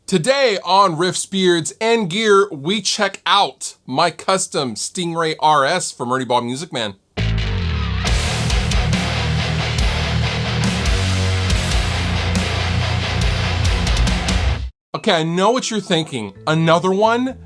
Today on Riffs, Beards, and Gear, we check out my custom Stingray RS from Ernie Ball Music Man. Okay, I know what you're thinking. Another one?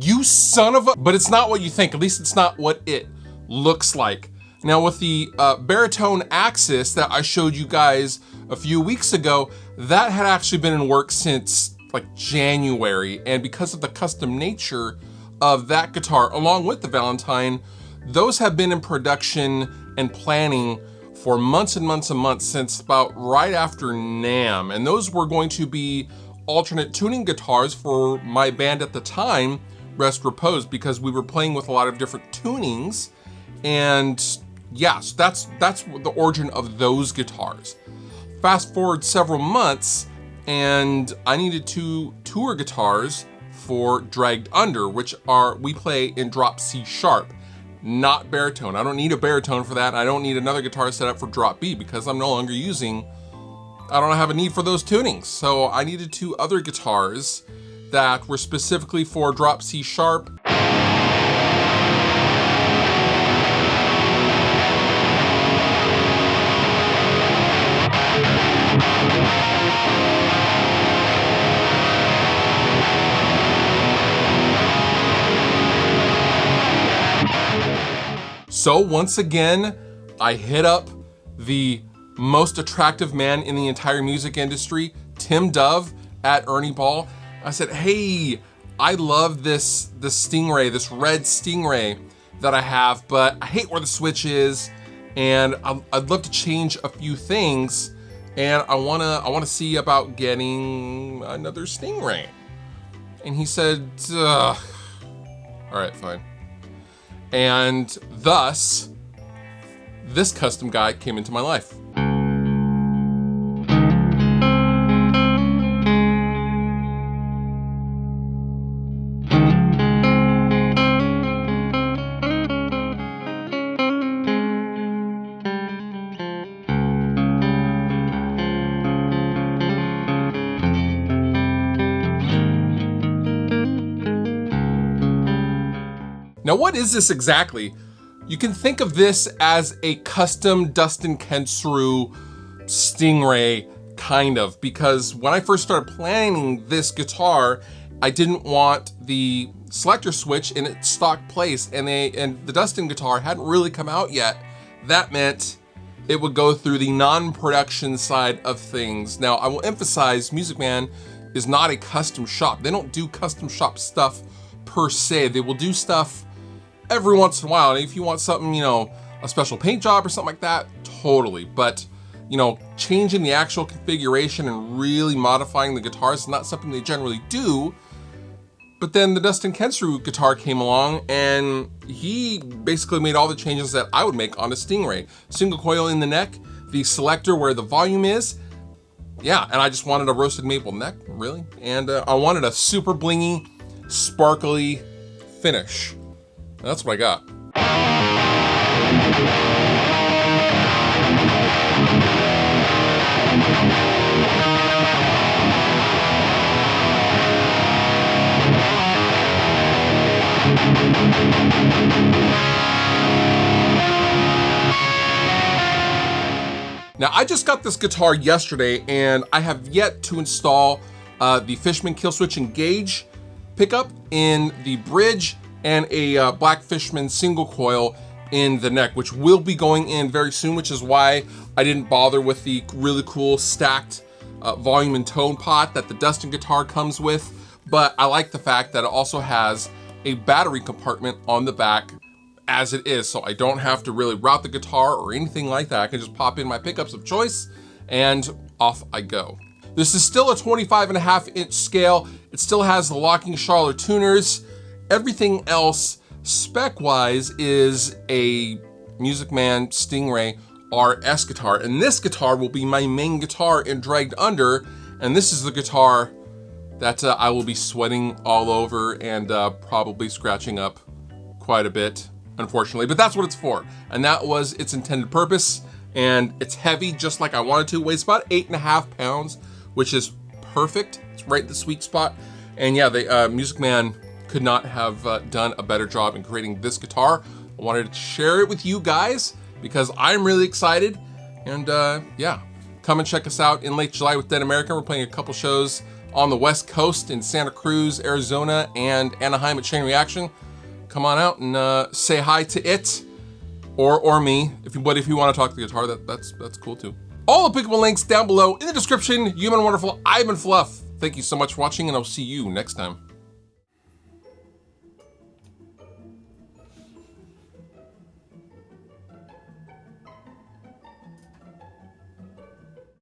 You son of a... But it's not what you think. At least it's not what it looks like. Now with the baritone Axis that I showed you guys a few weeks ago, that had actually been in work since like January, and because of the custom nature of that guitar along with the Valentine, those have been in production and planning for months and months and months, since about right after NAMM. And those were going to be alternate tuning guitars for my band at the time, Rest Repose, because we were playing with a lot of different tunings. And yes, that's the origin of those guitars. Fast forward several months, and I needed two tour guitars for Dragged Under, which we play in drop C sharp, not baritone. I don't need a baritone for that. I don't need another guitar set up for drop B because I'm no longer I don't have a need for those tunings. So I needed two other guitars that were specifically for drop C sharp. So once again, I hit up the most attractive man in the entire music industry, Tim Dove at Ernie Ball. I said, hey, I love this Stingray, this red Stingray that I have, but I hate where the switch is, and I'd love to change a few things, and I wanna see about getting another Stingray. And he said, all right, fine. And thus, this custom guy came into my life. Now, what is this exactly? You can think of this as a custom Dustin Kensrue Stingray, kind of, because when I first started planning this guitar, I didn't want the selector switch in its stock place, and the Dustin guitar hadn't really come out yet. That meant it would go through the non-production side of things. Now, I will emphasize, Music Man is not a custom shop. They don't do custom shop stuff per se. They will do stuff every once in a while. And if you want something, a special paint job or something like that, totally. But, changing the actual configuration and really modifying the guitars is not something they generally do. But then the Dustin Kensrue guitar came along, and he basically made all the changes that I would make on a Stingray. Single coil in the neck, the selector where the volume is. Yeah, and I just wanted a roasted maple neck, really. And I wanted a super blingy, sparkly finish. That's what I got. Now, I just got this guitar yesterday, and I have yet to install the Fishman kill switch engage pickup in the bridge and a Black Fishman single coil in the neck, which will be going in very soon, which is why I didn't bother with the really cool stacked volume and tone pot that the Dustin guitar comes with. But I like the fact that it also has a battery compartment on the back as it is, so I don't have to really route the guitar or anything like that. I can just pop in my pickups of choice and off I go. This is still a 25.5-inch scale. It still has the locking Charler tuners. Everything else, spec-wise, is a Music Man Stingray RS guitar. And this guitar will be my main guitar in Dragged Under. And this is the guitar that I will be sweating all over and probably scratching up quite a bit, unfortunately. But that's what it's for. And that was its intended purpose. And it's heavy, just like I wanted to. It weighs about 8.5 pounds, which is perfect. It's right in the sweet spot. And yeah, the Music Man could not have done a better job in creating this guitar. I wanted to share it with you guys because I'm really excited. And yeah, come and check us out in late July with Dead American. We're playing a couple shows on the West Coast in Santa Cruz, Arizona, and Anaheim at Chain Reaction. Come on out and say hi to it or me. But if you want to talk to the guitar, that's cool too. All applicable links down below in the description. You've been wonderful. I've been Fluff. Thank you so much for watching, and I'll see you next time.